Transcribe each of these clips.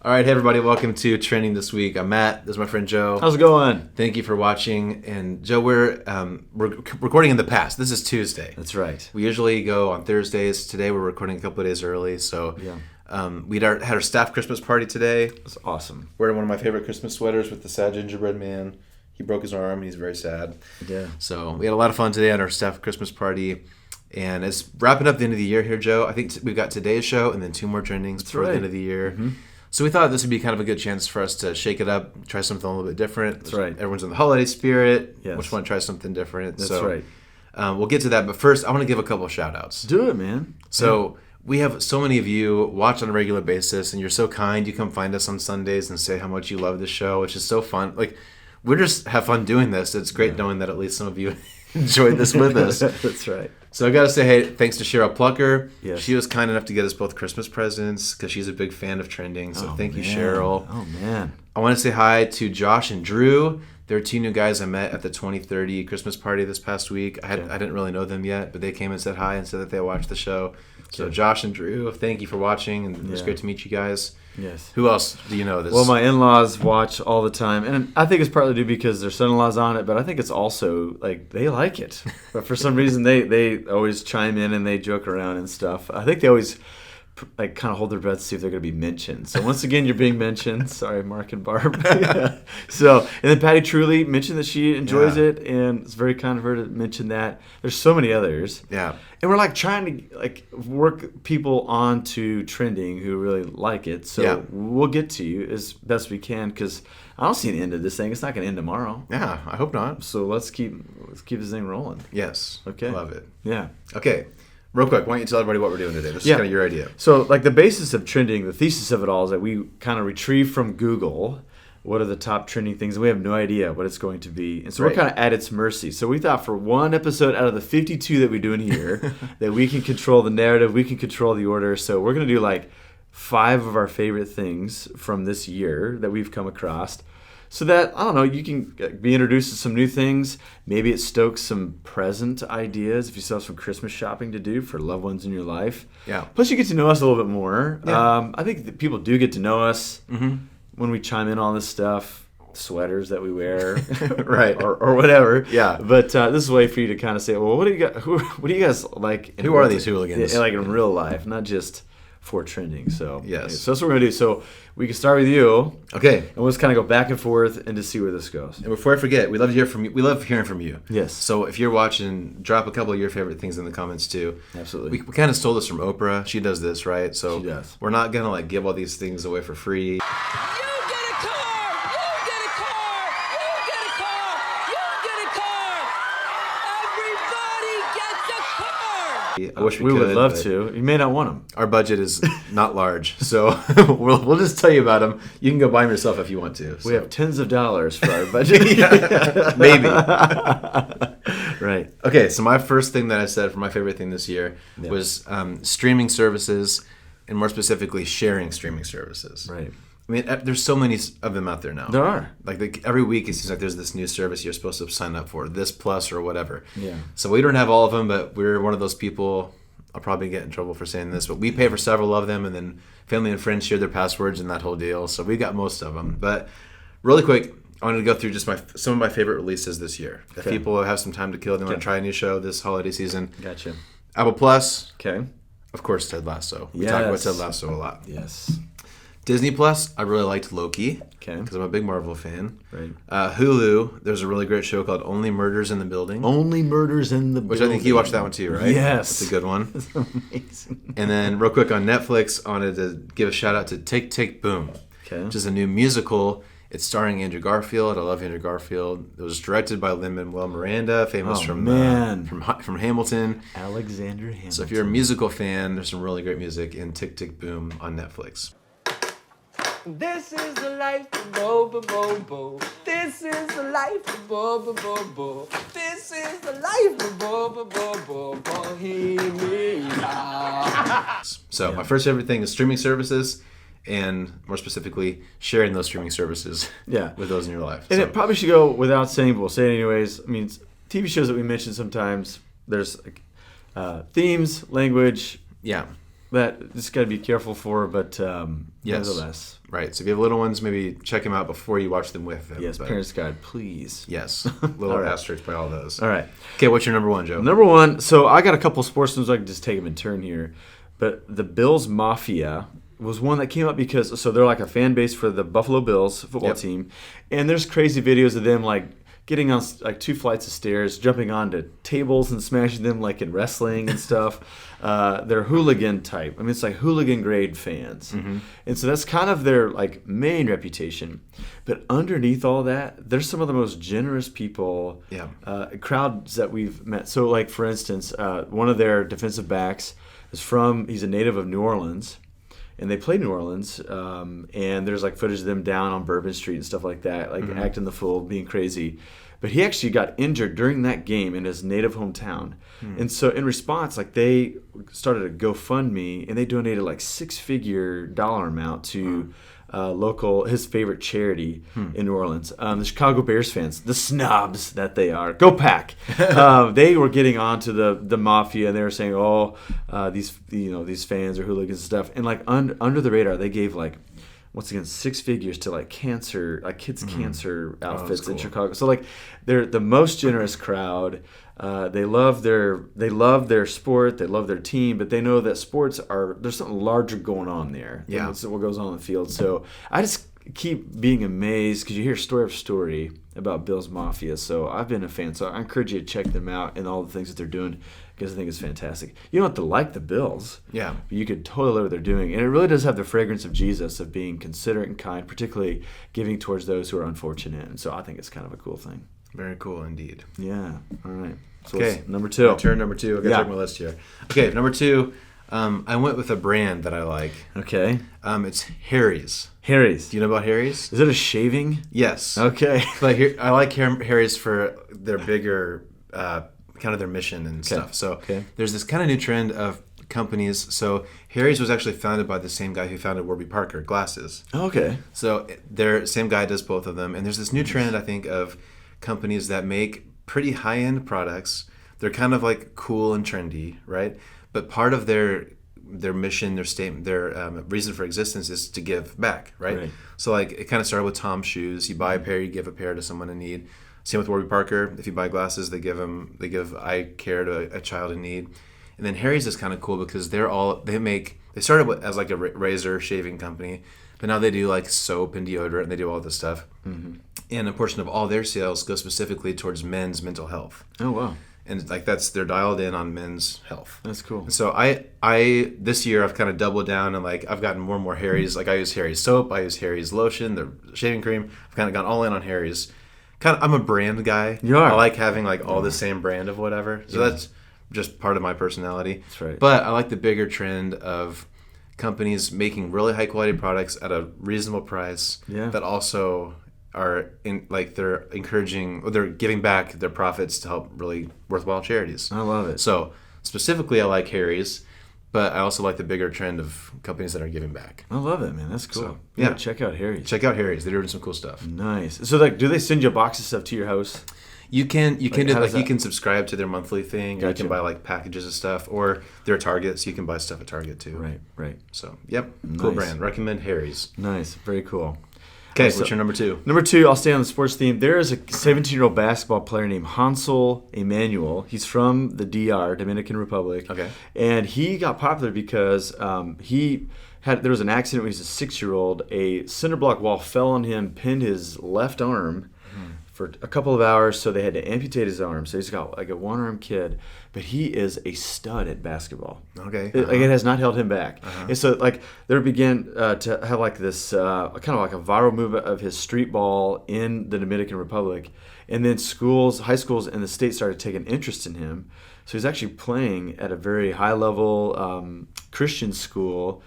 All right, hey everybody, welcome to Trending This Week. I'm Matt. This is my friend Joe. How's it going? Thank you for watching. And Joe, we're recording in the past. This is Tuesday. That's right. We usually go on Thursdays. Today we're recording a couple of days early. So we had our staff Christmas party today. It's awesome. Wearing one of my favorite Christmas sweaters with the sad gingerbread man. He broke his arm and he's very sad. Yeah. So we had a lot of fun today at our staff Christmas party. And it's wrapping up the end of the year here, Joe. I think we've got today's show and then 2 more trendings before the end of the year. Mm-hmm. So we thought this would be kind of a good chance for us to shake it up, try something a little bit different. That's right. Everyone's in the holiday spirit. Yes. We just want to try something different. That's right. We'll get to that. But first, I want to give a couple of shout-outs. Do it, man. So we have so many of you watch on a regular basis, and you're so kind. You come find us on Sundays and say how much you love the show, which is so fun. Like, we just have fun doing this. It's great knowing that at least some of you enjoyed this with us. That's right. So I got to say, hey, thanks to Cheryl Plucker. Yes. She was kind enough to get us both Christmas presents because she's a big fan of trending. So thank you, Cheryl. Oh, man. I want to say hi to Josh and Drew. They're 2 new guys I met at the 2030 Christmas party this past week. I didn't really know them yet, but they came and said hi and said that they watched the show. So Josh and Drew, thank you for watching, and it was great to meet you guys. Yes. Who else do you know? Well, my in-laws watch all the time, and I think it's partly due because their son-in-law's on it, but I think it's also, like, they like it. But for some reason, they always chime in and they joke around and stuff. I think they always like kind of hold their breath to see if they're going to be mentioned. So once again, you're being mentioned. Sorry, Mark and Barb. So, and then Patty Truly mentioned that she enjoys it, and it's very kind of her to mention that. There's so many others. Yeah. And we're like trying to like work people onto trending who really like it. So we'll get to you as best we can because I don't see an end to this thing. It's not going to end tomorrow. Yeah, I hope not. So let's keep this thing rolling. Yes. Okay. Love it. Yeah. Okay. Real quick, why don't you tell everybody what we're doing today? This is kind of your idea. So, like, the basis of trending, the thesis of it all is that we kind of retrieve from Google what are the top trending things, and we have no idea what it's going to be. And so we're kind of at its mercy. So we thought for one episode out of the 52 that we do in here that we can control the narrative, we can control the order. So we're going to do, like, 5 of our favorite things from this year that we've come across. So that, I don't know, you can be introduced to some new things. Maybe it stokes some present ideas if you still have some Christmas shopping to do for loved ones in your life. Yeah. Plus, you get to know us a little bit more. Yeah. I think that people do get to know us when we chime in on this stuff, sweaters that we wear, right, or whatever. Yeah. But this is a way for you to kind of say, well, what do you guys like? Who are these hooligans? Like in real life, not just for trending. So yes. So that's what we're going to do. So we can start with you. Okay. And we'll just kind of go back and forth and just see where this goes. And before I forget, we love to hear from you. We love hearing from you. Yes. So if you're watching, drop a couple of your favorite things in the comments too. Absolutely. We kind of stole this from Oprah. She does this, right? So she does. We're not going to like give all these things away for free. I wish we could, would love to. You may not want them. Our budget is not large, so we'll just tell you about them. You can go buy them yourself if you want to. So. We have tens of dollars for our budget. Maybe. Right. Okay, so my first thing that I said for my favorite thing this year was streaming services, and more specifically, sharing streaming services. Right. I mean, there's so many of them out there now. There are. Like every week, it seems like there's this new service you're supposed to sign up for, this plus or whatever. Yeah. So we don't have all of them, but we're one of those people. I'll probably get in trouble for saying this, but we pay for several of them, and then family and friends share their passwords and that whole deal. So we got most of them. But really quick, I wanted to go through just some of my favorite releases this year. If people have some time to kill, they want to try a new show this holiday season. Gotcha. Apple Plus. Okay. Of course, Ted Lasso. We talk about Ted Lasso a lot. Yes. Disney Plus, I really liked Loki. Okay. Because I'm a big Marvel fan. Right. Hulu, there's a really great show called Only Murders in the Building. Only Murders in the Building. Which I think you watched that one too, right? Yes. That's a good one. That's amazing. And then real quick on Netflix, I wanted to give a shout out to Tick Tick Boom. Okay. Which is a new musical. It's starring Andrew Garfield. I love Andrew Garfield. It was directed by Lin-Manuel Miranda, famous from Hamilton. Alexander Hamilton. So if you're a musical fan, there's some really great music in Tick Tick Boom on Netflix. This is the life of Bo Bo Bo Bo. This is the life of Bo Bo Bo Bo. This is the life of Bo Bo Bo Bo Bohemia. So my first favorite thing is streaming services, and more specifically, sharing those streaming services with those in your life. And it probably should go without saying, but we'll say it anyways. I mean, TV shows that we mention sometimes, there's themes, language. Yeah. that just got to be careful for, but Yes. nevertheless. Right. So if you have little ones, maybe check them out before you watch them with them. Yes, But Parents Guide, please. Yes. Little All right. asterisks by all those. All right. Okay, what's your number one, Joe? Number one, so I got a couple sports ones. I can just take them in turn here. But the Bills Mafia was one that came up because, so they're like a fan base for the Buffalo Bills football Yep. team. And there's crazy videos of them like getting on like 2 flights of stairs, jumping onto tables and smashing them like in wrestling and stuff. They're hooligan type. I mean, it's like hooligan grade fans. Mm-hmm. And so that's kind of their like main reputation. But underneath all that, there's some of the most generous people, Yeah. crowds that we've met. So like, for instance, one of their defensive backs he's a native of New Orleans. And they played New Orleans, and there's like footage of them down on Bourbon Street and stuff like that, like acting the fool, being crazy. But he actually got injured during that game in his native hometown. And so in response, like they started a GoFundMe, and they donated like 6-figure dollar amount to his favorite charity in New Orleans. The Chicago Bears fans, the snobs that they are, go Pack. They were getting onto the Mafia, and they were saying, these fans are hooligans and stuff. And like under the radar, they gave like, once again, 6 figures to like kids cancer outfits in Chicago. So like they're the most generous crowd. They love their sport, they love their team, but they know that there's something larger going on there. Yeah. That's what goes on in the field. So I just keep being amazed because you hear story after story about Bills Mafia. So I've been a fan. So I encourage you to check them out and all the things that they're doing because I think it's fantastic. You don't have to like the Bills. Yeah. But you could totally love what they're doing. And it really does have the fragrance of Jesus, of being considerate and kind, particularly giving towards those who are unfortunate. And so I think it's kind of a cool thing. Very cool indeed. Yeah. All right. So Okay. what's number two. My turn number two. I got to check my list here. Okay, number two. I went with a brand that I like. Okay. It's Harry's. Harry's. Do you know about Harry's? Is it a shaving? Yes. Okay. But I like Harry's for their bigger, kind of their mission and stuff. So there's this kind of new trend of companies. So Harry's was actually founded by the same guy who founded Warby Parker glasses. Okay. So their same guy does both of them. And there's this new trend, I think, of companies that make pretty high-end products. They're kind of like cool and trendy, right? But part of their mission, their statement, their reason for existence is to give back, right? So like it kind of started with Tom's shoes. You buy a pair, you give a pair to someone in need. Same with Warby Parker. If you buy glasses, they give eye care to a child in need. And then Harry's is kind of cool because they started as like a razor shaving company, but now they do like soap and deodorant, and they do all this stuff. Mm-hmm. And a portion of all their sales goes specifically towards men's mental health. Oh wow. And like they're dialed in on men's health. That's cool. And so I this year I've kind of doubled down and like I've gotten more and more Harry's. Like I use Harry's soap, I use Harry's lotion, the shaving cream. I've kind of gone all in on Harry's. I'm a brand guy. You are. I like having like all the same brand of whatever. So that's just part of my personality. That's right. But I like the bigger trend of companies making really high quality products at a reasonable price that also are they're encouraging or they're giving back their profits to help really worthwhile charities. I love it. So specifically I like Harry's, but I also like the bigger trend of companies that are giving back. I love it, man. That's cool. So, yeah, check out Harry's. Check out Harry's. They're doing some cool stuff. Nice. So like, do they send you a box of stuff to your house? You can you can subscribe to their monthly thing. Or you can buy like packages of stuff, or they're Target, so you can buy stuff at Target too. Right. So cool brand. Recommend Harry's. Nice. Very cool. Okay, so what's your number two? Number two, I'll stay on the sports theme. There is a 17-year-old basketball player named Hansel Emmanuel. He's from the DR, Dominican Republic. Okay. And he got popular because there was an accident when he was a 6-year-old. A cinder block wall fell on him, pinned his left arm for a couple of hours, so they had to amputate his arm. So he's got like a one-armed kid, but he is a stud at basketball. Okay. It has not held him back. And so like there began to have like this kind of like a viral movement of his street ball in the Dominican Republic. And then high schools in the state started taking interest in him. So he's actually playing at a very high-level Christian school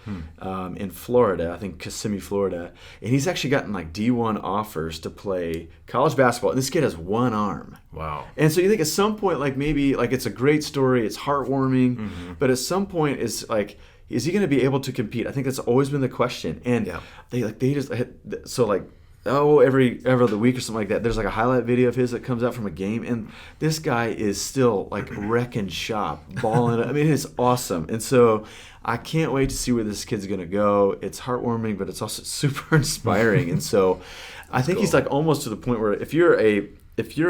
in Florida, I think Kissimmee, Florida. And he's actually gotten like D1 offers to play college basketball. And this kid has one arm. Wow. And so you think at some point, like maybe like it's a great story, it's heartwarming, but at some point it's like, is he going to be able to compete? I think that's always been the question. And every other week or something like that, there's like a highlight video of his that comes out from a game, and this guy is still like wrecking shop, balling. I mean, it's awesome. And so I can't wait to see where this kid's gonna go. It's heartwarming, but it's also super inspiring. And so I think he's like almost to the point where if you're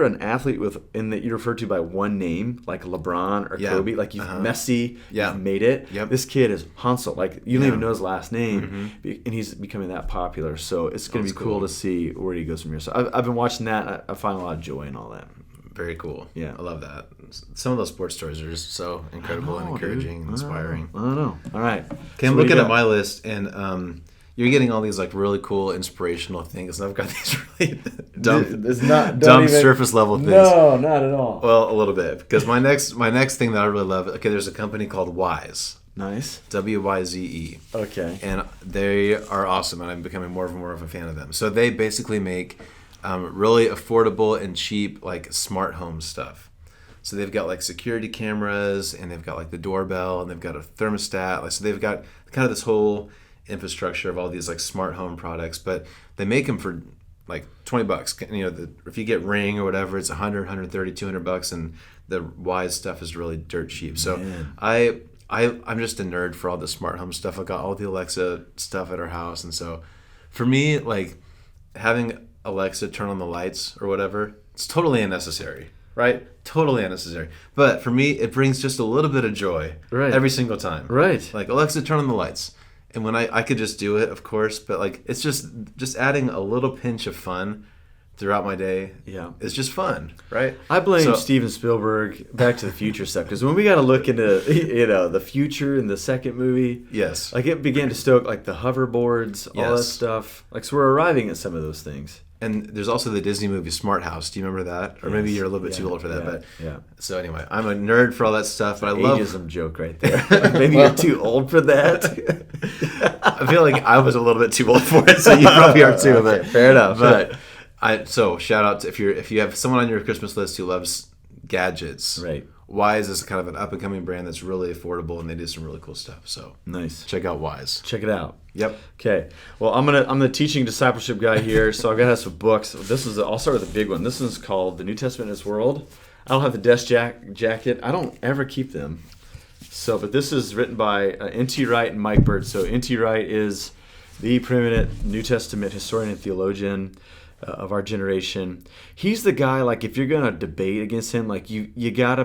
an athlete in that you're referred to by one name, like LeBron or Kobe, like you've Messi, you've made it. Yep. This kid is Hansel. Like you don't even know his last name, and he's becoming that popular. So it's going to be cool to see where he goes from here. So I've been watching that. I find a lot of joy in all that. Very cool. Yeah. I love that. Some of those sports stories are just so incredible and encouraging and inspiring. I don't know. All right. Okay, I'm looking at my list, and you're getting all these like really cool inspirational things, and I've got these really dumb surface level things. No, not at all. Well, a little bit, because my next thing that I really love. Okay, there's a company called Wyze. Nice. WYZE. Okay. And they are awesome, and I'm becoming more and more of a fan of them. So they basically make really affordable and cheap like smart home stuff. So they've got like security cameras, and they've got like the doorbell, and they've got a thermostat. Like, so they've got kind of this whole infrastructure of all these like smart home products, but they make them for like $20. You know, if you get Ring or whatever, it's 100, 130, $200, and the Wyze stuff is really dirt cheap. So I'm just a nerd for all the smart home stuff. I've got all the Alexa stuff at our house, and so for me, like having Alexa turn on the lights or whatever, it's totally unnecessary. Right? Totally unnecessary. But for me, it brings just a little bit of joy every single time. Right. Like, Alexa, turn on the lights. And when I could just do it, of course, but like it's just adding a little pinch of fun throughout my day. Yeah, it's just fun, right? I blame Steven Spielberg, Back to the Future stuff, because when we got to look into the future in the second movie, yes, like it began to stoke like the hoverboards, all that stuff. Like, so we're arriving at some of those things. And there's also the Disney movie Smart House. Do you remember that? Or maybe you're a little bit too old for that. But so anyway, I'm a nerd for all that stuff. But I love ageism joke right there. Maybe you're too old for that. I feel like I was a little bit too old for it, so you probably are too. But fair enough. But so shout out to if you have someone on your Christmas list who loves gadgets. Right. Wyze is kind of an up-and-coming brand that's really affordable, and they do some really cool stuff. So nice. Check out Wyze. Check it out. Yep. Okay. Well, I'm the teaching discipleship guy here, so I've got to have some books. I'll start with a big one. This one's called The New Testament in Its World. I don't have the desk jacket. I don't ever keep them. So, but this is written by N.T. Wright and Mike Bird. So N.T. Wright is the preeminent New Testament historian and theologian of our generation. He's the guy, like, if you're going to debate against him, like, you got to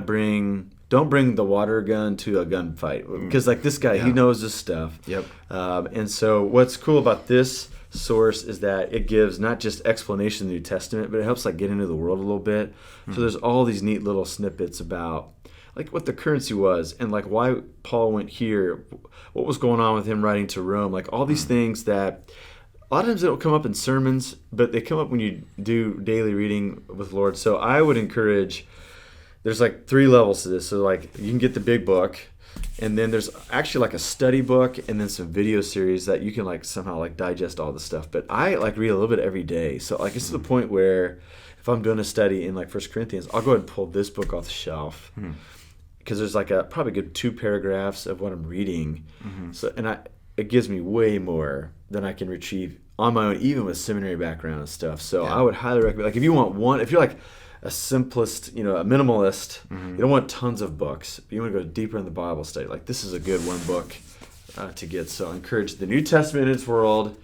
don't bring the water gun to a gunfight. Because, like, this guy, he knows this stuff. Yep. And so what's cool about this source is that it gives not just explanation of the New Testament, but it helps, like, get into the world a little bit. So there's all these neat little snippets about, like, what the currency was and, like, why Paul went here, what was going on with him writing to Rome, like, all these things that a lot of times they don't come up in sermons, but they come up when you do daily reading with Lord. So I would encourage, there's like 3 levels to this. So like you can get the big book, and then there's actually like a study book, and then some video series that you can like somehow like digest all the stuff. But I like read a little bit every day. So like it's to the point where if I'm doing a study in like 1 Corinthians, I'll go ahead and pull this book off the shelf. Because there's like probably a good 2 paragraphs of what I'm reading. So it gives me way more than I can retrieve on my own, even with seminary background and stuff. So I would highly recommend, like, if you want one, if you're like a simplist, a minimalist, you don't want tons of books, but you want to go deeper in the Bible study, like, this is a good one book to get. So I encourage The New Testament in Its World,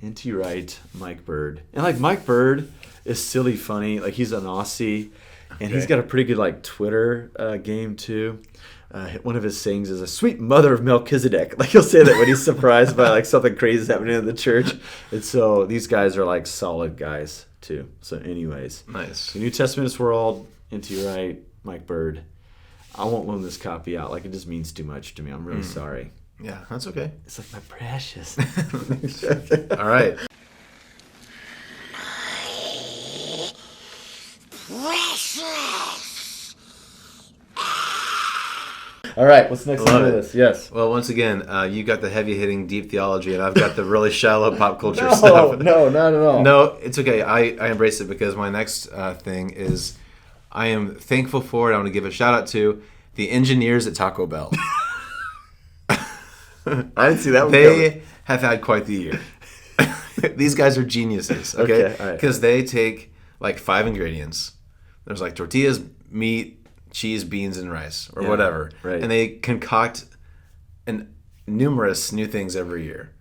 N.T. Wright, Mike Bird. And like Mike Bird is silly funny, like he's an Aussie, and he's got a pretty good like Twitter game too. One of his sayings is a sweet mother of Melchizedek. Like he'll say that when he's surprised by like something crazy is happening in the church. And so these guys are like solid guys too. So anyways. Nice. The New Testament's World, N.T. Wright, Mike Bird. I won't loan this copy out. Like it just means too much to me. I'm really sorry. Yeah, that's okay. It's like my precious. All right. All right, what's next on the list? Yes. Well, once again, you got the heavy-hitting deep theology, and I've got the really shallow pop culture stuff. No, not at all. No, it's okay. I embrace it because my next thing is I am thankful for, and I want to give a shout-out to the engineers at Taco Bell. I didn't see that one They have had quite the year. These guys are geniuses. Okay, Okay, all right. because they take like 5 ingredients. There's like tortillas, meat, cheese, beans, and rice, or Yeah, whatever, right. and they concoct numerous new things every year.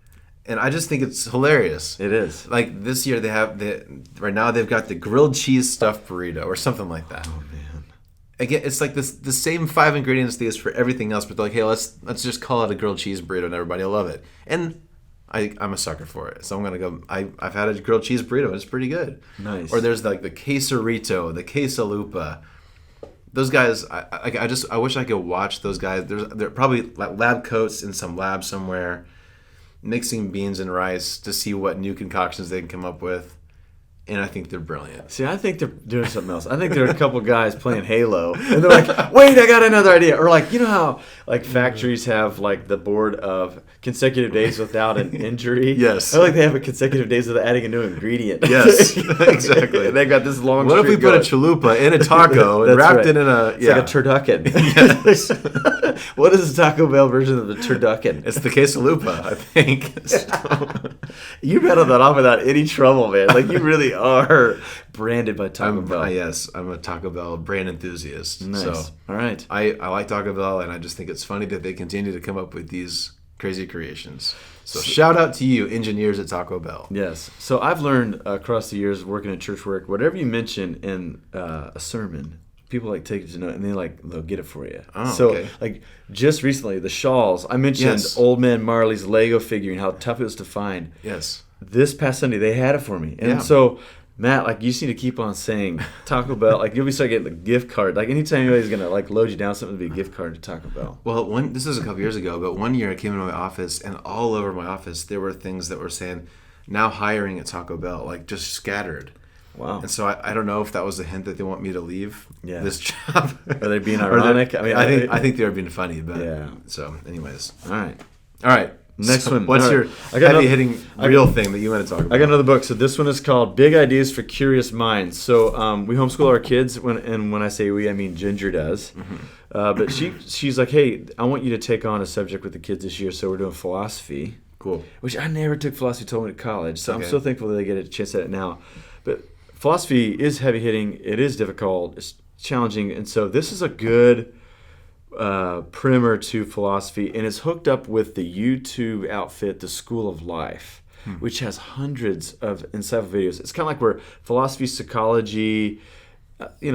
And I just think it's hilarious. It is. Like this year, right now they've got the grilled cheese stuffed burrito or something like that. Oh man. Again, it's like the same 5 ingredients they use for everything else, but they're like, hey, let's just call it a grilled cheese burrito and everybody will love it. And I'm a sucker for it, so I'm gonna go. I've had a grilled cheese burrito and it's pretty good. Nice. Or there's like the quesarito, the quesalupa. Those guys, I wish I could watch those guys. They're probably like lab coats in some lab somewhere, mixing beans and rice to see what new concoctions they can come up with. And I think they're brilliant. See, I think they're doing something else. I think there are a couple guys playing Halo, and they're like, "Wait, I got another idea." Or like, you know how like factories have like the board of consecutive days without an injury. Yes. I like they have a consecutive days without adding a new ingredient. Yes, exactly. And they've got this long. What if we streak put a going. chalupa in a taco and That's wrapped right. it in a It's like a turducken. Yes. What is the Taco Bell version of the turducken? It's the quesalupa, I think. So, You rattled that off without any trouble, man. Like you really are branded by Taco Bell. yes, I'm a Taco Bell brand enthusiast. Nice. So All right. I like Taco Bell, and I just think it's funny that they continue to come up with these crazy creations. So shout out to you, engineers at Taco Bell. Yes. So I've learned across the years working at church work, whatever you mention in a sermon, people like take it to note, and they'll get it for you. Oh, so okay. like just recently, the shawls. I mentioned Yes. Old Man Marley's Lego figure and how tough it was to find. Yes. This past Sunday, they had it for me, and Yeah. so. Matt, like you just need to keep on saying Taco Bell. Like you'll be start getting the gift card. Like anytime anybody's gonna like load you down something to be a gift card to Taco Bell. Well, this is a couple years ago, but one year I came into my office, and all over my office there were things that were saying, "Now hiring at Taco Bell," like just scattered. Wow. And so I don't know if that was a hint that they want me to leave Yeah. this job. Are they being Or they're- ironic? I think they were being funny, but Yeah. So, anyways, All right. all right. Next So one. What's All your right. I got heavy another- hitting real thing that you want to talk about? I got another book. So this one is called Big Ideas for Curious Minds. So we homeschool our kids, and when I say we, I mean Ginger does. But she's like, hey, I want you to take on a subject with the kids this year. So we're doing philosophy, Cool. which I never took philosophy till I went to college. So I'm Okay. so thankful that they get a chance at it now. But philosophy is heavy hitting. It is difficult. It's challenging. And so this is a good primer to philosophy, and it's hooked up with the YouTube outfit, The School of Life, which has hundreds of insightful videos. It's kind of like where philosophy, psychology,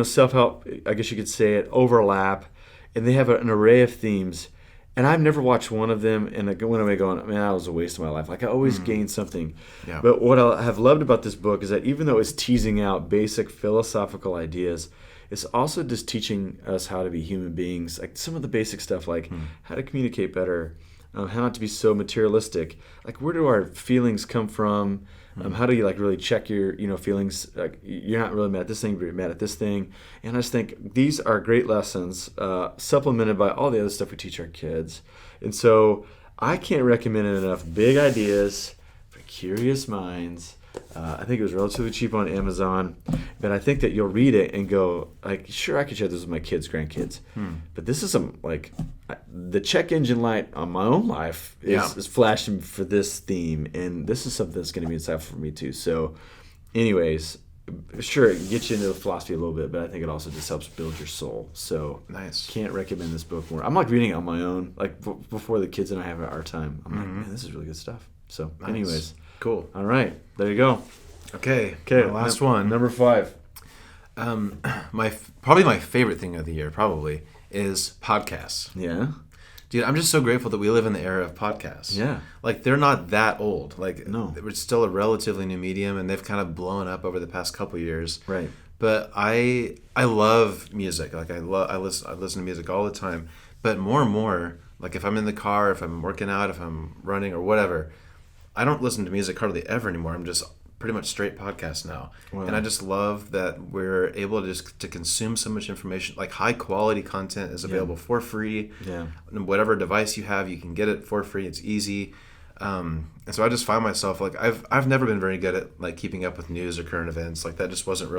self-help, I guess you could say it, overlap, and they have an array of themes. And I've never watched one of them and I went away going, man, that was a waste of my life. Like I always gain something. Yeah. But what I have loved about this book is that even though it's teasing out basic philosophical ideas, it's also just teaching us how to be human beings, like some of the basic stuff, like how to communicate better, how not to be so materialistic. Like where do our feelings come from? How do you like really check your feelings? Like you're not really mad at this thing, but you're mad at this thing. And I just think these are great lessons, supplemented by all the other stuff we teach our kids. And so I can't recommend it enough. Big Ideas for Curious Minds. I think it was relatively cheap on Amazon, but I think that you'll read it and go, like, sure, I could share this with my kids, grandkids, but this is some, like, the check engine light on my own life is flashing for this theme, and this is something that's going to be insightful for me too. So, anyways, sure, it gets you into the philosophy a little bit, but I think it also just helps build your soul. So, Nice. Can't recommend this book more. I'm like reading it on my own, like before the kids and I have our time. I'm like, man, this is really good stuff. So, Nice. anyways. Cool. All right, there you go. Okay. Okay, my last one. Number 5. Probably my favorite thing of the year is podcasts. Yeah. Dude, I'm just so grateful that we live in the era of podcasts. Yeah. Like, they're not that old. Like, No. it's still a relatively new medium, and they've kind of blown up over the past couple years. Right. But I love music. Like, I listen to music all the time. But more and more, like, if I'm in the car, if I'm working out, if I'm running or whatever, I don't listen to music hardly ever anymore. I'm just pretty much straight podcasts now. Wow. And I just love that we're able to consume so much information. Like, high quality content is available for free. Yeah. And whatever device you have, you can get it for free. It's easy. And so I just find myself, like, I've never been very good at, like, keeping up with news or current events. Like, that just didn't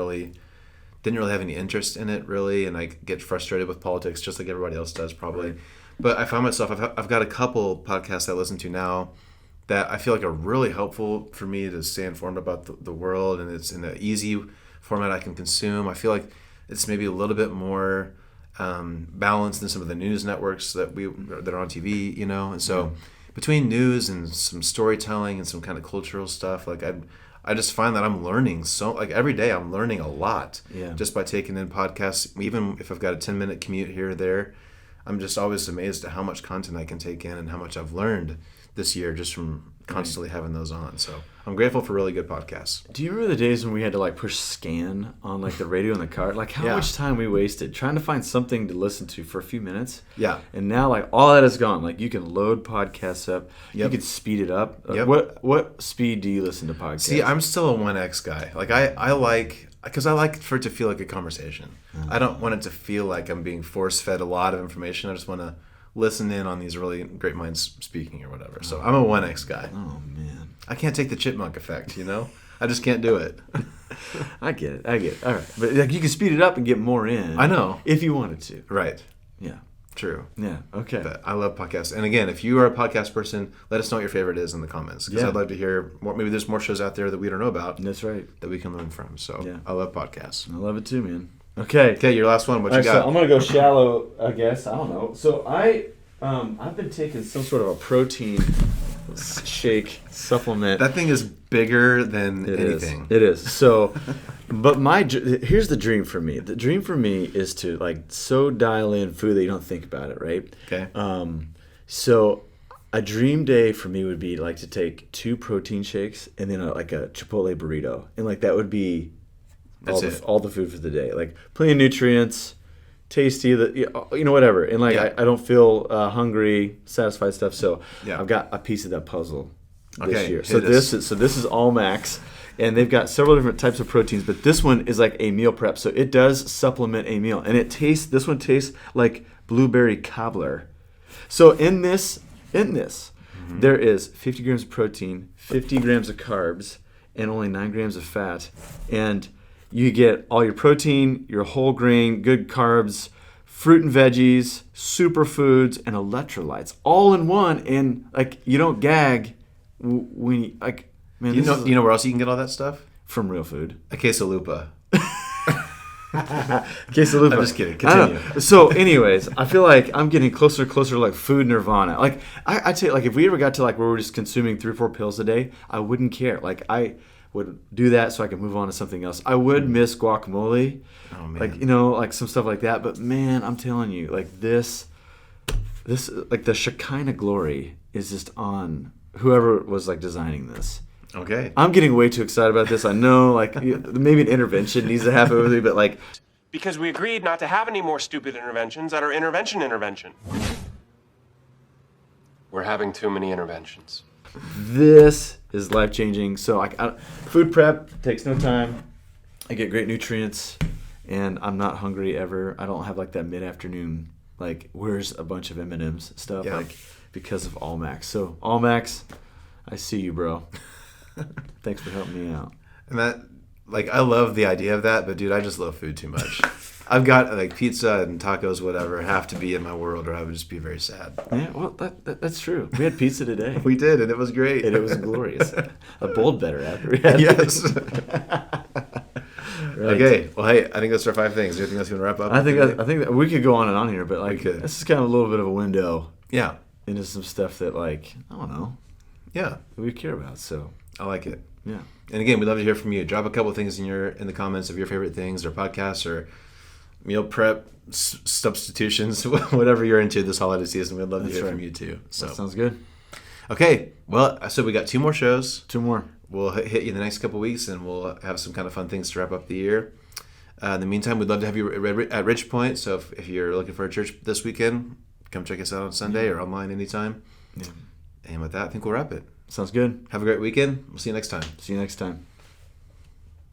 really have any interest in it, really. And I get frustrated with politics just like everybody else does, probably. Right. But I find myself, I've got a couple podcasts I listen to now that I feel like are really helpful for me to stay informed about the world, and it's in an easy format I can consume. I feel like it's maybe a little bit more balanced than some of the news networks that are on TV, you know. And so between news and some storytelling and some kind of cultural stuff, like I just find that I'm learning like every day I'm learning a lot just by taking in podcasts. Even if I've got a 10-minute commute here or there, I'm just always amazed at how much content I can take in and how much I've learned this year just from constantly having those on. So I'm grateful for really good podcasts. Do you remember the days when we had to like push scan on like the radio in the car? Like how much time we wasted trying to find something to listen to for a few minutes? Yeah. And now like all that is gone. Like you can load podcasts up. You can speed it up. What speed do you listen to podcasts? See, I'm still a 1x guy. Like I like for it to feel like a conversation. I don't want it to feel like I'm being force-fed a lot of information. I just want to listen in on these really great minds speaking or whatever. So I'm a 1x guy. Oh, man. I can't take the chipmunk effect, you know? I just can't do it. I get it. All right. But like you can speed it up and get more in. I know. If you wanted to. Right. Yeah. True. Yeah. Okay. But I love podcasts. And again, if you are a podcast person, let us know what your favorite is in the comments. Because I'd love to hear more. Maybe there's more shows out there that we don't know about. That's right. That we can learn from. So I love podcasts. I love it too, man. Okay, your last one. What you got? So I'm gonna go shallow, I guess. I don't know. So I've been taking some sort of a protein shake supplement. That thing is bigger than anything. It is. So, but here's the dream for me. The dream for me is to like so dial in food that you don't think about it, right? Okay. So a dream day for me would be like to take 2 protein shakes and then like a Chipotle burrito, and like that would be all the food for the day. Like plenty of nutrients, tasty, whatever. And like I don't feel hungry, satisfied stuff. So I've got a piece of that puzzle this year. So this is all max, and they've got several different types of proteins. But this one is like a meal prep, so it does supplement a meal, and this one tastes like blueberry cobbler. So in this, there is 50 grams of protein, 50 grams of carbs, and only 9 grams of fat, and you get all your protein, your whole grain, good carbs, fruit and veggies, superfoods, and electrolytes all in one. And like you don't gag when you, like, man. You know where else you can get all that stuff? From real food. A quesalupa. Quesalupa. I'm just kidding. Continue. So, anyways, I feel like I'm getting closer and closer to like food nirvana. Like I'd say, like if we ever got to like where we're just consuming 3 or 4 pills a day, I wouldn't care. Like I would do that so I could move on to something else. I would miss guacamole, like some stuff like that. But man, I'm telling you, like this like the Shekinah glory is just on whoever was like designing this. Okay. I'm getting way too excited about this. I know, like maybe an intervention needs to happen with me, but like because we agreed not to have any more stupid interventions at our intervention. We're having too many interventions. This is life-changing. So food prep takes no time. I get great nutrients, and I'm not hungry ever. I don't have like that mid-afternoon, like, where's a bunch of M&Ms stuff, like, because of All Max. So, All Max, I see you, bro. Thanks for helping me out. And that, like, I love the idea of that, but, dude, I just love food too much. I've got, like, pizza and tacos, whatever, have to be in my world, or I would just be very sad. Yeah, well, that's true. We had pizza today. We did, and it was great. And it was glorious. I bowled better after we had it. Right. Okay, well, hey, I think that's our 5 things. Anything else you want to wrap up? I think that we could go on and on here, but, like, this is kind of a little bit of a window into some stuff that, like, I don't know. Yeah. We care about, so. I like it. Yeah. And again, we'd love to hear from you. Drop a couple things in the comments of your favorite things or podcasts or meal prep substitutions, whatever you're into this holiday season. We'd love to hear from you too. So that sounds good. Okay, well, so we got 2 more shows. 2 more. We'll hit you in the next couple weeks, and we'll have some kind of fun things to wrap up the year. In the meantime, we'd love to have you at Ridge Point. So if you're looking for a church this weekend, come check us out on Sunday or online anytime. Yeah. And with that, I think we'll wrap it. Sounds good. Have a great weekend. We'll see you next time. See you next time.